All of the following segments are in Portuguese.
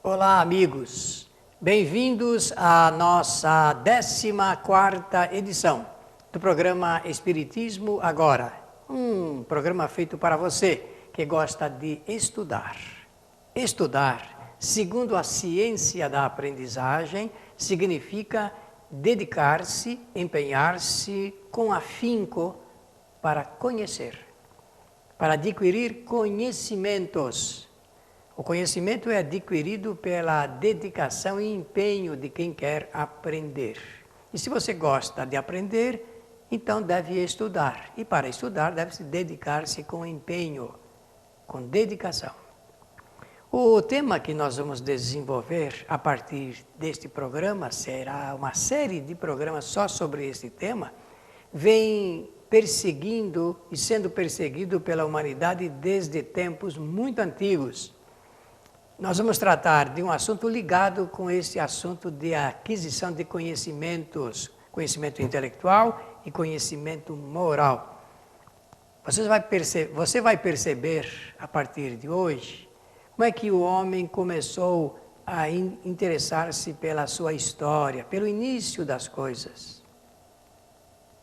Olá, amigos. Bem-vindos à nossa 14ª edição do programa Espiritismo Agora. Um programa feito para você que gosta de estudar. Estudar, segundo a ciência da aprendizagem, significa dedicar-se, empenhar-se com afinco para conhecer, para adquirir conhecimentos. O conhecimento é adquirido pela dedicação e empenho de quem quer aprender. E se você gosta de aprender, então deve estudar. E para estudar, deve-se dedicar-se com empenho, com dedicação. O tema que nós vamos desenvolver a partir deste programa, será uma série de programas só sobre este tema, vem perseguindo e sendo perseguido pela humanidade desde tempos muito antigos. Nós vamos tratar de um assunto ligado com esse assunto de aquisição de conhecimentos, conhecimento intelectual e conhecimento moral. Você vai perceber a partir de hoje como é que o homem começou a interessar-se pela sua história, pelo início das coisas,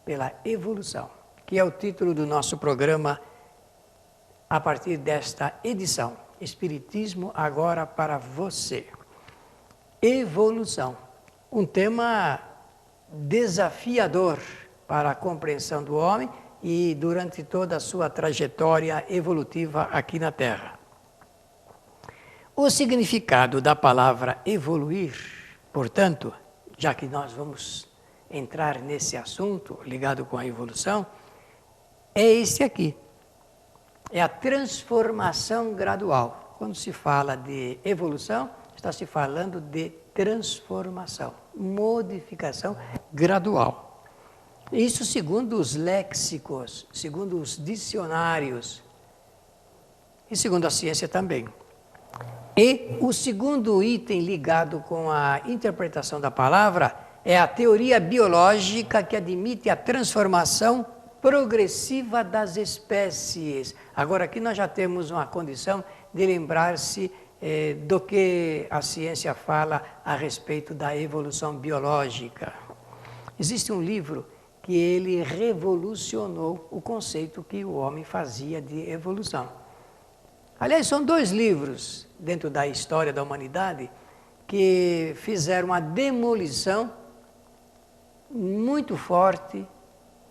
pela evolução, que é o título do nosso programa a partir desta edição. Espiritismo agora para você. Evolução, um tema desafiador para a compreensão do homem e durante toda a sua trajetória evolutiva aqui na Terra. O significado da palavra evoluir, portanto, já que nós vamos entrar nesse assunto ligado com a evolução, é esse aqui. É a transformação gradual. Quando se fala de evolução, está se falando de transformação, modificação gradual. Isso segundo os léxicos, segundo os dicionários e segundo a ciência também. E o segundo item ligado com a interpretação da palavra é a teoria biológica que admite a transformação progressiva das espécies. Agora aqui nós já temos uma condição de lembrar-se do que a ciência fala a respeito da evolução biológica. Existe um livro que ele revolucionou o conceito que o homem fazia de evolução. Aliás, são dois livros dentro da história da humanidade que fizeram uma demolição muito forte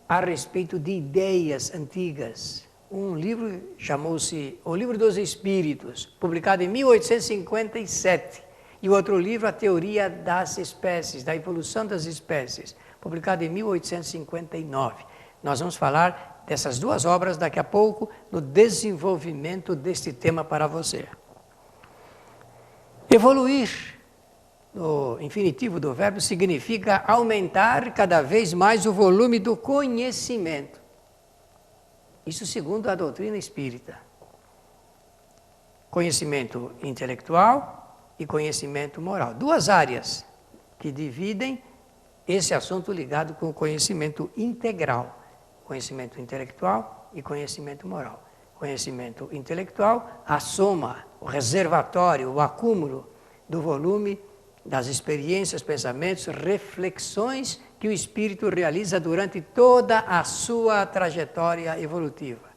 a respeito de ideias antigas. Um livro chamou-se O Livro dos Espíritos, publicado em 1857. E o outro livro, A Teoria das Espécies, da Evolução das Espécies, publicado em 1859. Nós vamos falar dessas duas obras daqui a pouco, no desenvolvimento deste tema para você. Evoluir, no infinitivo do verbo, significa aumentar cada vez mais o volume do conhecimento. Isso segundo a doutrina espírita. Conhecimento intelectual e conhecimento moral. Duas áreas que dividem esse assunto ligado com o conhecimento integral. Conhecimento intelectual e conhecimento moral. Conhecimento intelectual, a soma, o reservatório, o acúmulo do volume das experiências, pensamentos, reflexões que o espírito realiza durante toda a sua trajetória evolutiva.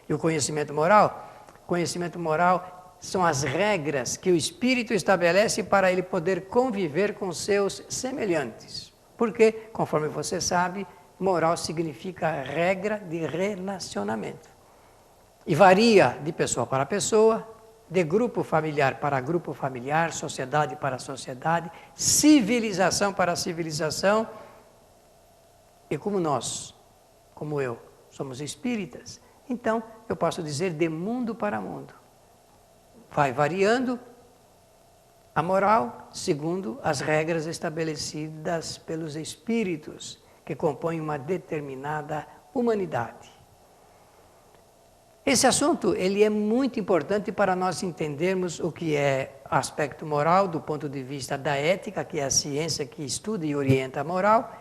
E o conhecimento moral? Conhecimento moral são as regras que o espírito estabelece para ele poder conviver com seus semelhantes. Porque, conforme você sabe, moral significa regra de relacionamento. E varia de pessoa para pessoa, de grupo familiar para grupo familiar, sociedade para sociedade, civilização para civilização. E como nós, como eu, somos espíritas, então eu posso dizer de mundo para mundo. Vai variando a moral segundo as regras estabelecidas pelos espíritos que compõem uma determinada humanidade. Esse assunto ele é muito importante para nós entendermos o que é aspecto moral do ponto de vista da ética, que é a ciência que estuda e orienta a moral,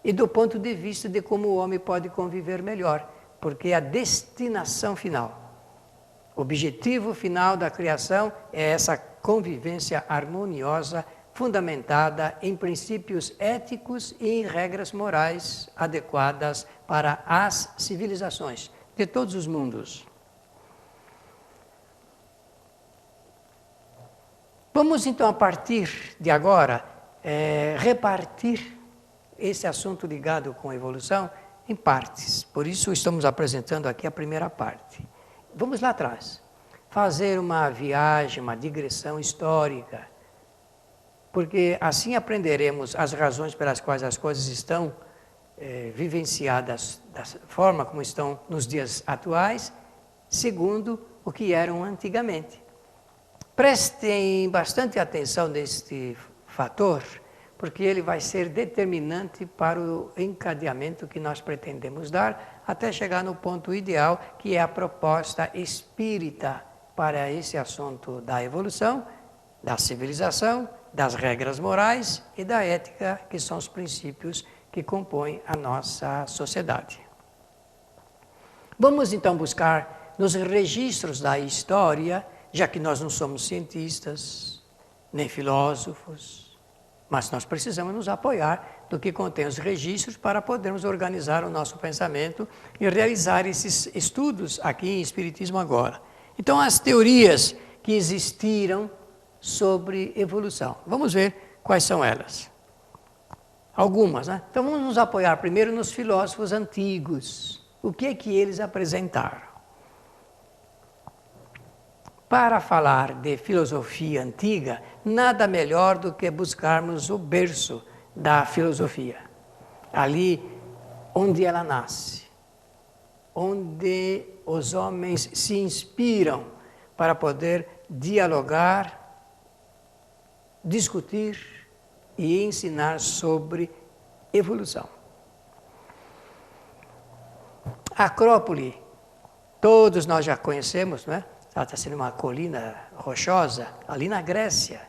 e do ponto de vista de como o homem pode conviver melhor, porque a destinação final, o objetivo final da criação é essa convivência harmoniosa fundamentada em princípios éticos e em regras morais adequadas para as civilizações de todos os mundos. Vamos então, a partir de agora, repartir esse assunto ligado com a evolução em partes. Por isso estamos apresentando aqui a primeira parte. Vamos lá atrás. Fazer uma viagem, uma digressão histórica, porque assim aprenderemos as razões pelas quais as coisas estão vivenciadas da forma como estão nos dias atuais, segundo o que eram antigamente. Prestem bastante atenção neste fator, porque ele vai ser determinante para o encadeamento que nós pretendemos dar, até chegar no ponto ideal, que é a proposta espírita para esse assunto da evolução, da civilização, das regras morais e da ética, que são os princípios que compõem a nossa sociedade. Vamos então buscar nos registros da história, já que nós não somos cientistas, nem filósofos, mas nós precisamos nos apoiar do que contém os registros para podermos organizar o nosso pensamento e realizar esses estudos aqui em Espiritismo Agora. Então, as teorias que existiram sobre evolução. Vamos ver quais são elas. Algumas, né? Então, vamos nos apoiar primeiro nos filósofos antigos. O que é que eles apresentaram? Para falar de filosofia antiga, nada melhor do que buscarmos o berço da filosofia. Ali onde ela nasce, onde os homens se inspiram para poder dialogar, discutir e ensinar sobre evolução. A Acrópole, todos nós já conhecemos, não é? Ela está sendo uma colina rochosa, ali na Grécia,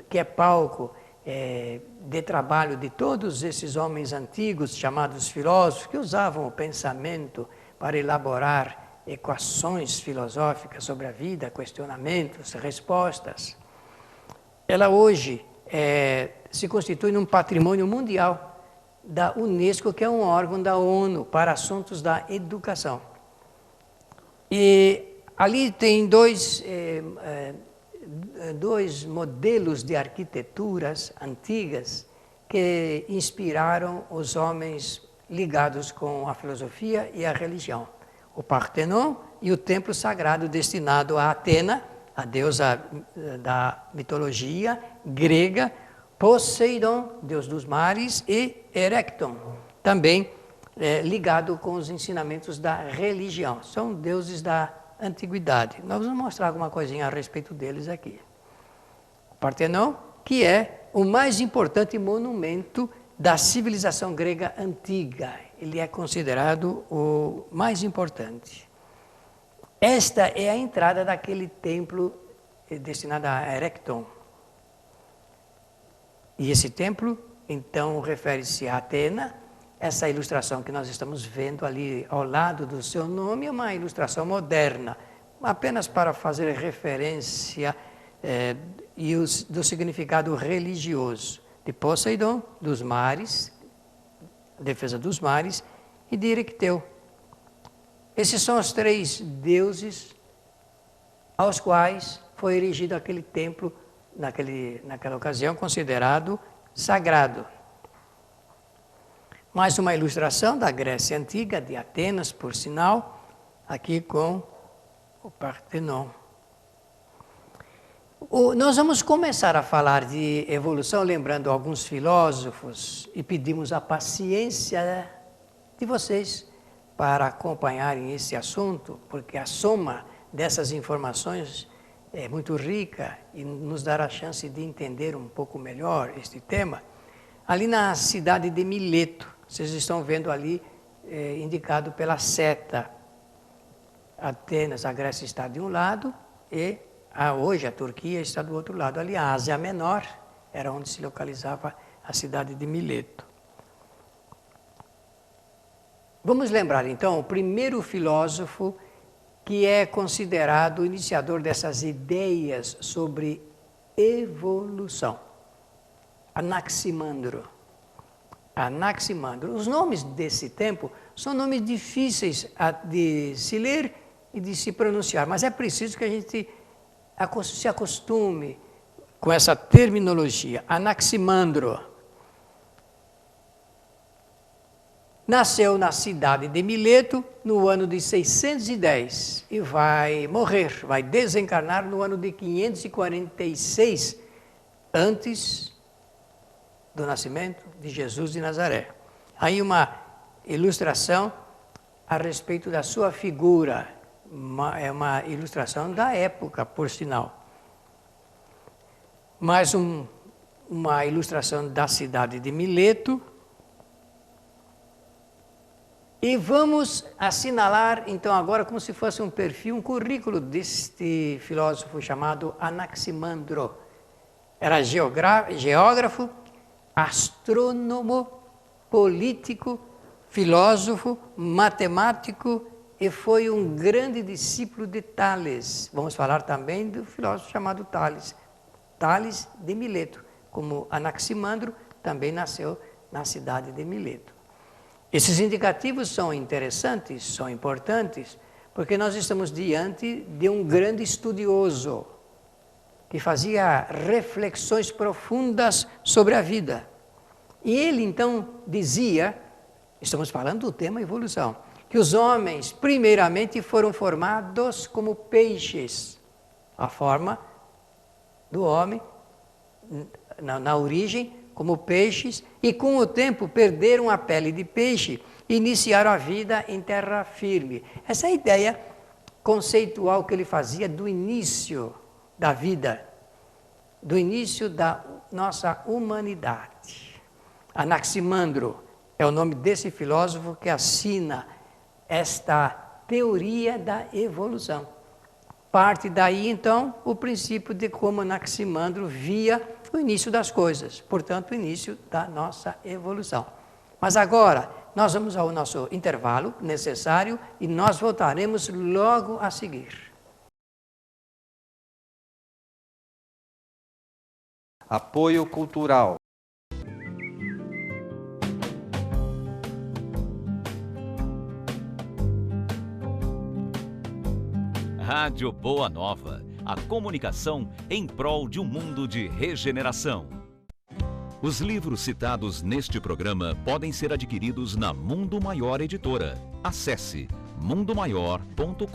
que é palco de trabalho de todos esses homens antigos, chamados filósofos, que usavam o pensamento para elaborar equações filosóficas sobre a vida, questionamentos, respostas. Ela hoje se constitui num patrimônio mundial da Unesco, que é um órgão da ONU para assuntos da educação. E ali tem dois modelos de arquiteturas antigas que inspiraram os homens ligados com a filosofia e a religião. O Partenon e o templo sagrado destinado a Atena, a deusa da mitologia grega, Poseidon, deus dos mares, e Erecton, também ligado com os ensinamentos da religião. São deuses da antiguidade. Nós vamos mostrar alguma coisinha a respeito deles aqui. O Partenon, que é o mais importante monumento da civilização grega antiga. Ele é considerado o mais importante. Esta é a entrada daquele templo destinado a Erecton. E esse templo, então, refere-se a Atena. Essa ilustração que nós estamos vendo ali ao lado do seu nome é uma ilustração moderna, apenas para fazer referência do significado religioso de Poseidon, dos mares, defesa dos mares, e de Erecteu. Esses são os três deuses aos quais foi erigido aquele templo, naquela ocasião, considerado sagrado. Mais uma ilustração da Grécia Antiga, de Atenas, por sinal, aqui com o Partenon. Nós vamos começar a falar de evolução, lembrando alguns filósofos, e pedimos a paciência de vocês para acompanharem esse assunto, porque a soma dessas informações é muito rica e nos dará a chance de entender um pouco melhor este tema. Ali na cidade de Mileto, vocês estão vendo ali, indicado pela seta. Atenas, a Grécia está de um lado e hoje a Turquia está do outro lado. Ali a Ásia Menor era onde se localizava a cidade de Mileto. Vamos lembrar então, o primeiro filósofo que é considerado o iniciador dessas ideias sobre evolução. Anaximandro. Anaximandro. Os nomes desse tempo são nomes difíceis de se ler e de se pronunciar, mas é preciso que a gente se acostume com essa terminologia. Anaximandro nasceu na cidade de Mileto no ano de 610 e vai morrer, vai desencarnar no ano de 546 antes do nascimento de Jesus de Nazaré. Aí uma ilustração a respeito da sua figura, é uma ilustração da época, por sinal. Mais uma ilustração da cidade de Mileto. E vamos assinalar, então, agora como se fosse um perfil, um currículo deste filósofo chamado Anaximandro. Era geógrafo, astrônomo, político, filósofo, matemático e foi um grande discípulo de Tales. Vamos falar também do filósofo chamado Tales. Tales de Mileto, como Anaximandro também nasceu na cidade de Mileto. Esses indicativos são interessantes, são importantes, porque nós estamos diante de um grande estudioso que fazia reflexões profundas sobre a vida. E ele então dizia, estamos falando do tema evolução, que os homens primeiramente foram formados como peixes. A forma do homem, na origem, como peixes, e com o tempo perderam a pele de peixe e iniciaram a vida em terra firme. Essa é a ideia conceitual que ele fazia do início da vida, do início da nossa humanidade. Anaximandro é o nome desse filósofo que assina esta teoria da evolução. Parte daí, então, o princípio de como Anaximandro via o início das coisas, portanto, o início da nossa evolução. Mas agora, nós vamos ao nosso intervalo necessário e nós voltaremos logo a seguir. Apoio cultural. Rádio Boa Nova, a comunicação em prol de um mundo de regeneração. Os livros citados neste programa podem ser adquiridos na Mundo Maior Editora. Acesse mundomaior.com.br.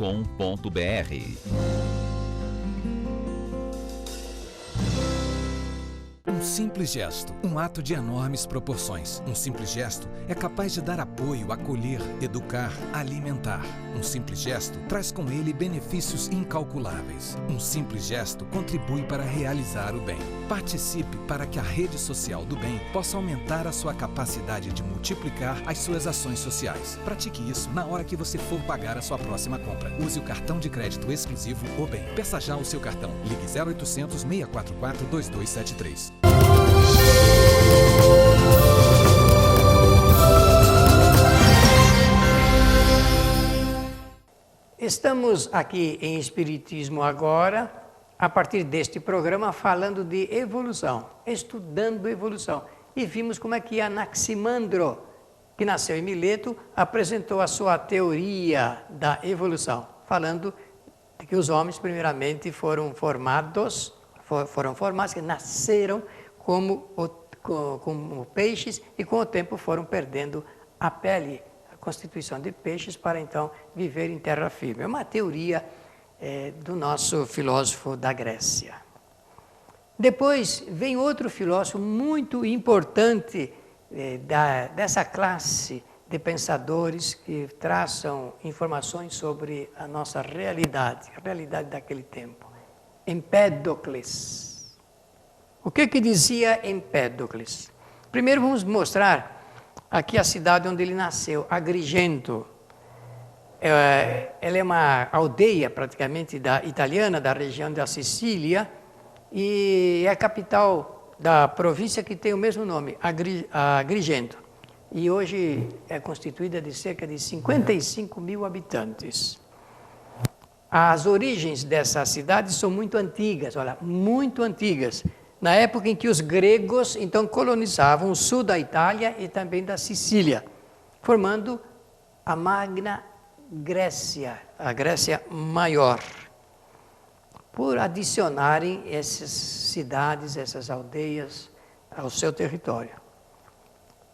Um simples gesto, um ato de enormes proporções. Um simples gesto é capaz de dar apoio, acolher, educar, alimentar. Um simples gesto traz com ele benefícios incalculáveis. Um simples gesto contribui para realizar o bem. Participe para que a rede social do bem possa aumentar a sua capacidade de multiplicar as suas ações sociais. Pratique isso na hora que você for pagar a sua próxima compra. Use o cartão de crédito exclusivo O Bem. Peça já o seu cartão. Ligue 0800 644 2273. Estamos aqui em Espiritismo Agora, a partir deste programa, falando de evolução, estudando evolução. E vimos como é que Anaximandro, que nasceu em Mileto, apresentou a sua teoria da evolução, falando de que os homens, primeiramente, foram formados, que nasceram como peixes e com o tempo foram perdendo a pele, a constituição de peixes para então viver em terra firme. É uma teoria do nosso filósofo da Grécia. Depois vem outro filósofo muito importante dessa classe de pensadores que traçam informações sobre a nossa realidade, a realidade daquele tempo. Empédocles. O que dizia Empédocles? Primeiro vamos mostrar aqui a cidade onde ele nasceu, Agrigento. Ela é uma aldeia praticamente italiana, da região da Sicília, e é a capital da província que tem o mesmo nome, Agrigento. E hoje é constituída de cerca de 55 mil habitantes. As origens dessa cidade são muito antigas, olha, muito antigas. Na época em que os gregos, então, colonizavam o sul da Itália e também da Sicília, formando a Magna Grécia, a Grécia Maior, por adicionarem essas cidades, essas aldeias ao seu território.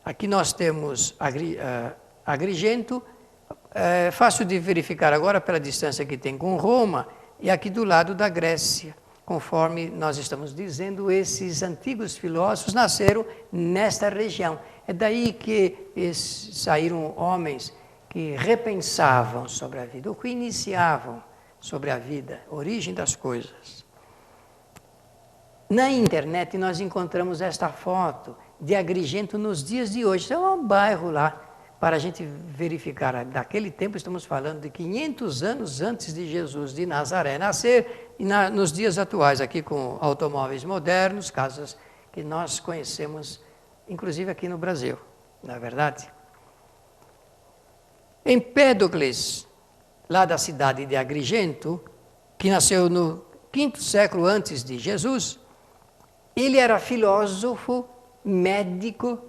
Aqui nós temos Agrigento, é fácil de verificar agora pela distância que tem com Roma, e aqui do lado da Grécia. Conforme nós estamos dizendo, esses antigos filósofos nasceram nesta região. É daí que saíram homens que repensavam sobre a vida, ou que iniciavam sobre a vida, a origem das coisas. Na internet nós encontramos esta foto de Agrigento nos dias de hoje. É um bairro lá, para a gente verificar. Daquele tempo estamos falando de 500 anos antes de Jesus de Nazaré nascer, e nos dias atuais aqui com automóveis modernos, casas que nós conhecemos, inclusive aqui no Brasil, não é verdade? Empédocles, lá da cidade de Agrigento, que nasceu no 5º século antes de Jesus, ele era filósofo, médico,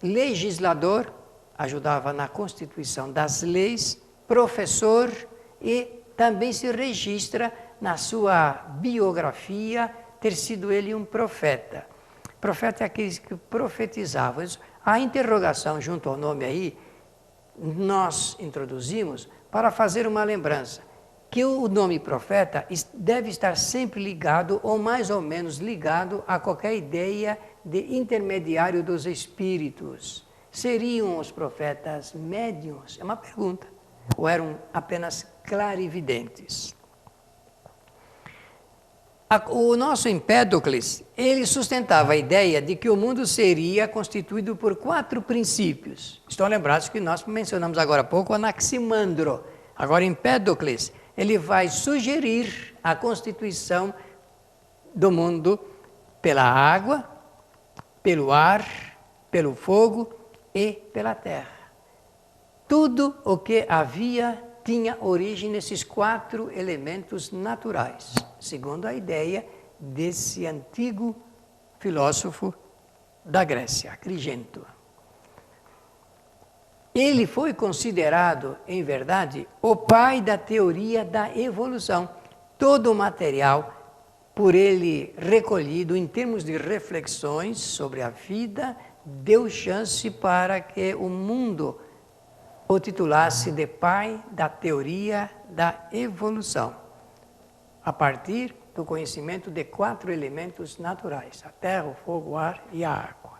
legislador, ajudava na constituição das leis, professor, e também se registra na sua biografia ter sido ele um profeta. Profeta é aqueles que profetizavam. A interrogação junto ao nome aí, nós introduzimos para fazer uma lembrança, que o nome profeta deve estar sempre ligado, ou mais ou menos ligado, a qualquer ideia de intermediário dos espíritos. Seriam os profetas médiuns? É uma pergunta. Ou eram apenas clarividentes? O nosso Empédocles, ele sustentava a ideia de que o mundo seria constituído por 4 princípios. Estão lembrados que nós mencionamos agora há pouco Anaximandro. Agora, Empédocles, ele vai sugerir a constituição do mundo pela água, pelo ar, pelo fogo e pela terra. Tudo o que havia tinha origem nesses 4 elementos naturais, segundo a ideia desse antigo filósofo da Grécia, Agrigento. Ele foi considerado, em verdade, o pai da teoria da evolução. Todo o material por ele recolhido em termos de reflexões sobre a vida deu chance para que o mundo o titulasse de pai da teoria da evolução, a partir do conhecimento de 4 elementos naturais, a terra, o fogo, o ar e a água.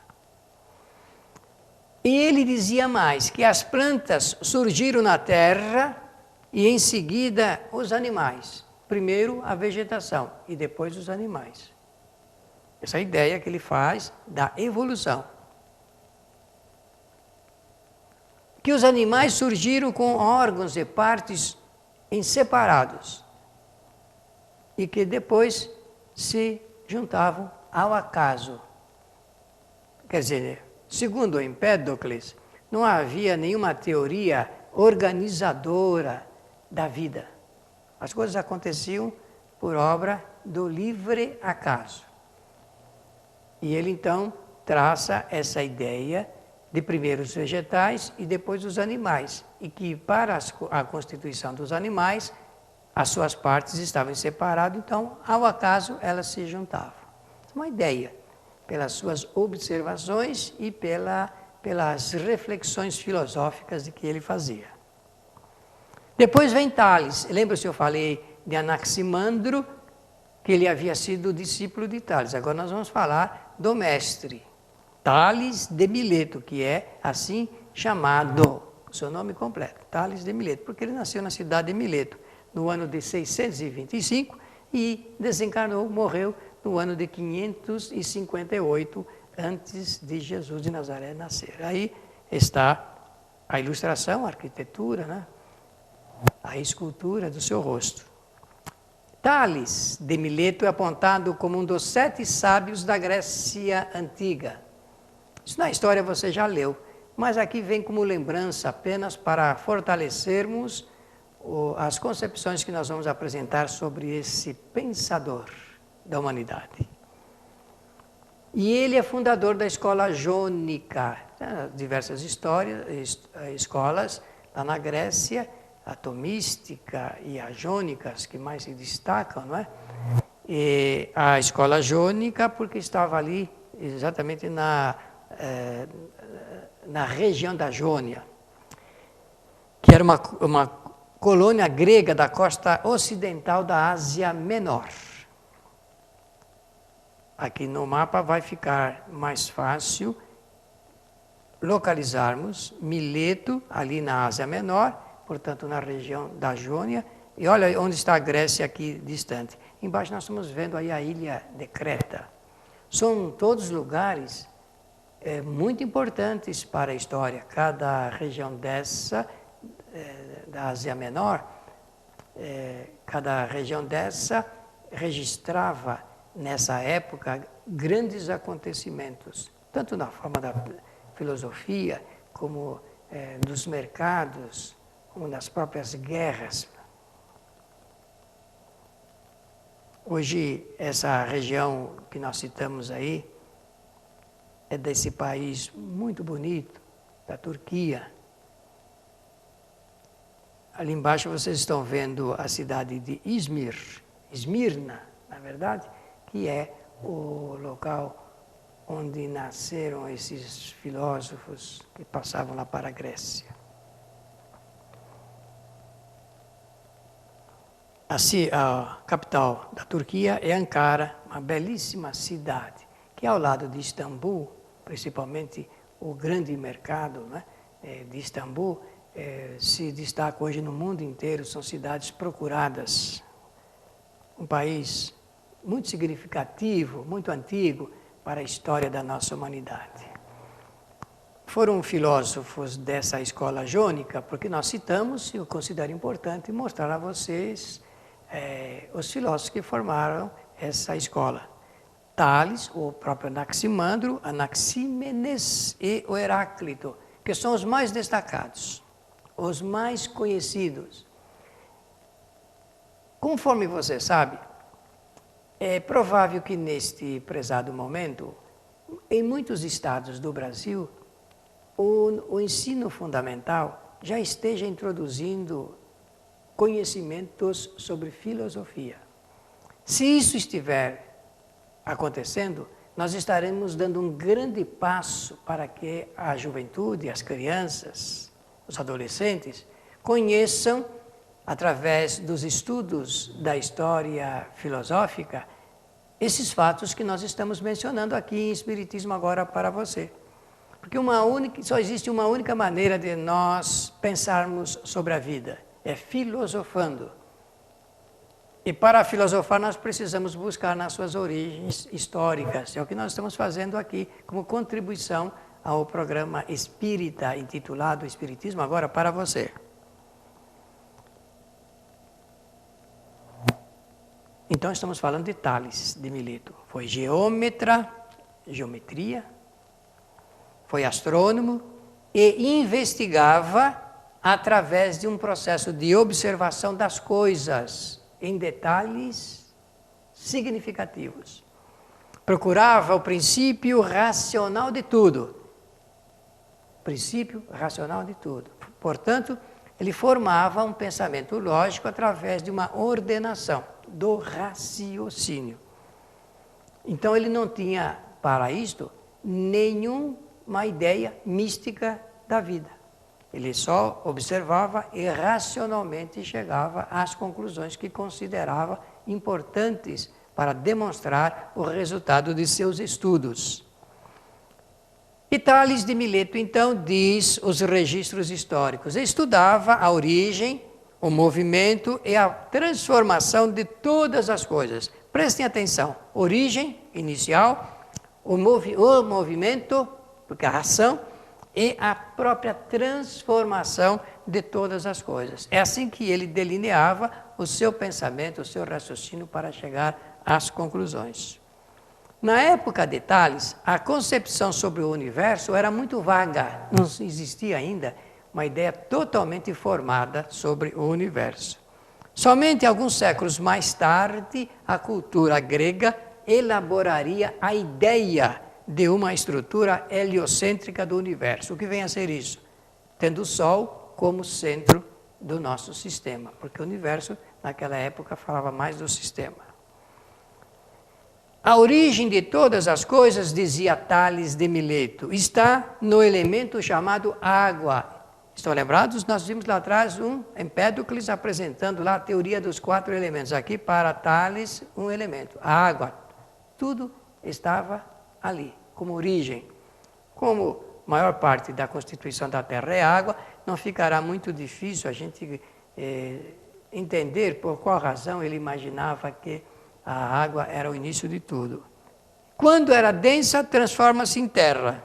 E ele dizia mais, que as plantas surgiram na terra e em seguida os animais. Primeiro a vegetação e depois os animais. Essa é a ideia que ele faz da evolução. Que os animais surgiram com órgãos e partes separados e que depois se juntavam ao acaso. Quer dizer, segundo Empédocles, não havia nenhuma teoria organizadora da vida. As coisas aconteciam por obra do livre acaso. E ele então traça essa ideia de primeiro os vegetais e depois os animais, e que para a constituição dos animais, as suas partes estavam separadas, então, ao acaso, elas se juntavam. Uma ideia, pelas suas observações e pelas reflexões filosóficas de que ele fazia. Depois vem Tales. Lembra-se, eu falei de Anaximandro, que ele havia sido discípulo de Tales. Agora nós vamos falar do mestre, Tales de Mileto, que é assim chamado, seu nome completo, Tales de Mileto, porque ele nasceu na cidade de Mileto no ano de 625 e desencarnou, morreu no ano de 558 antes de Jesus de Nazaré nascer. Aí está a ilustração, a arquitetura, né? A escultura do seu rosto. Tales de Mileto é apontado como um dos 7 sábios da Grécia Antiga. Isso na história você já leu, mas aqui vem como lembrança apenas para fortalecermos as concepções que nós vamos apresentar sobre esse pensador da humanidade. E ele é fundador da escola jônica, diversas escolas lá na Grécia, a tomística e a jônicas que mais se destacam, não é? E a escola jônica porque estava ali exatamente na região da Jônia, que era uma colônia grega da costa ocidental da Ásia Menor. Aqui no mapa vai ficar mais fácil localizarmos Mileto, ali na Ásia Menor, portanto na região da Jônia, e olha onde está a Grécia aqui distante. Embaixo nós estamos vendo aí a ilha de Creta. São todos lugares muito importantes para a história. Cada região dessa, da Ásia Menor, cada região dessa registrava, nessa época, grandes acontecimentos, tanto na forma da filosofia, como dos mercados, como das próprias guerras. Hoje, essa região que nós citamos aí, é desse país muito bonito, da Turquia. Ali embaixo vocês estão vendo a cidade de Esmirna, na verdade, que é o local onde nasceram esses filósofos que passavam lá para a Grécia. Assim, a capital da Turquia é Ankara, uma belíssima cidade, que ao lado de Istambul, principalmente o grande mercado, né, de Istambul, se destaca hoje no mundo inteiro, são cidades procuradas. Um país muito significativo, muito antigo para a história da nossa humanidade. Foram filósofos dessa escola jônica, porque nós citamos, e eu considero importante mostrar a vocês os filósofos que formaram essa escola. Tales, o próprio Anaximandro, Anaxímenes e o Heráclito, que são os mais destacados, os mais conhecidos. Conforme você sabe, é provável que neste prezado momento, em muitos estados do Brasil, o ensino fundamental já esteja introduzindo conhecimentos sobre filosofia. Se isso estiver acontecendo, nós estaremos dando um grande passo para que a juventude, as crianças, os adolescentes, conheçam, através dos estudos da história filosófica, esses fatos que nós estamos mencionando aqui em Espiritismo Agora para você. Porque só existe uma única maneira de nós pensarmos sobre a vida, é filosofando. E para filosofar nós precisamos buscar nas suas origens históricas. É o que nós estamos fazendo aqui como contribuição ao programa espírita intitulado Espiritismo Agora para você. Então estamos falando de Tales de Mileto. Foi geometria, foi astrônomo e investigava através de um processo de observação das coisas em detalhes significativos. Procurava o princípio racional de tudo. Princípio racional de tudo. Portanto, ele formava um pensamento lógico através de uma ordenação do raciocínio. Então, ele não tinha, para isto, nenhuma ideia mística da vida. Ele só observava e racionalmente chegava às conclusões que considerava importantes para demonstrar o resultado de seus estudos. E Tales de Mileto, então, diz os registros históricos. Estudava a origem, o movimento e a transformação de todas as coisas. Prestem atenção. Origem inicial, o movimento, porque a ação, e a própria transformação de todas as coisas. É assim que ele delineava o seu pensamento, o seu raciocínio para chegar às conclusões. Na época de Tales, a concepção sobre o universo era muito vaga, não existia ainda uma ideia totalmente formada sobre o universo. Somente alguns séculos mais tarde, a cultura grega elaboraria a ideia de uma estrutura heliocêntrica do universo. O que vem a ser isso? Tendo o Sol como centro do nosso sistema, porque o universo, naquela época, falava mais do sistema. A origem de todas as coisas, dizia Tales de Mileto, está no elemento chamado água. Estão lembrados? Nós vimos lá atrás um Empédocles apresentando lá a teoria dos 4 elementos. Aqui, para Tales, um elemento, a água. Tudo estava ali, como origem. Como a maior parte da constituição da Terra é água, não ficará muito difícil a gente entender por qual razão ele imaginava que a água era o início de tudo. Quando era densa, transforma-se em terra.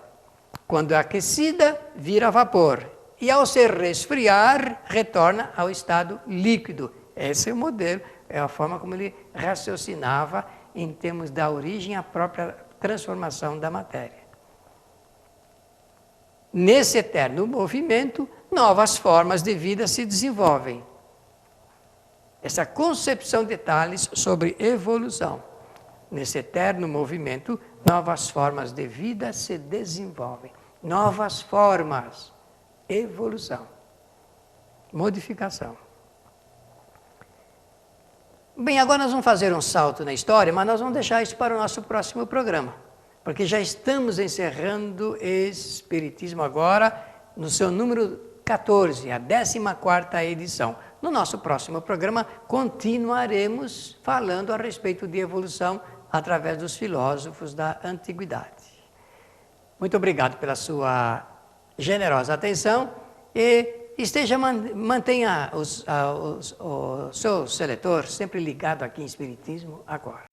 Quando é aquecida, vira vapor. E ao se resfriar, retorna ao estado líquido. Esse é o modelo, é a forma como ele raciocinava em termos da origem à própria transformação da matéria. Nesse eterno movimento, novas formas de vida se desenvolvem. Essa concepção de Tales sobre evolução. Nesse eterno movimento, novas formas de vida se desenvolvem. Novas formas. Evolução. Modificação. Bem, agora nós vamos fazer um salto na história, mas nós vamos deixar isso para o nosso próximo programa. Porque já estamos encerrando Espiritismo agora no seu número 14, a 14ª edição. No nosso próximo programa, continuaremos falando a respeito de evolução através dos filósofos da antiguidade. Muito obrigado pela sua generosa atenção e mantenha o seu seletor sempre ligado aqui em Espiritismo agora.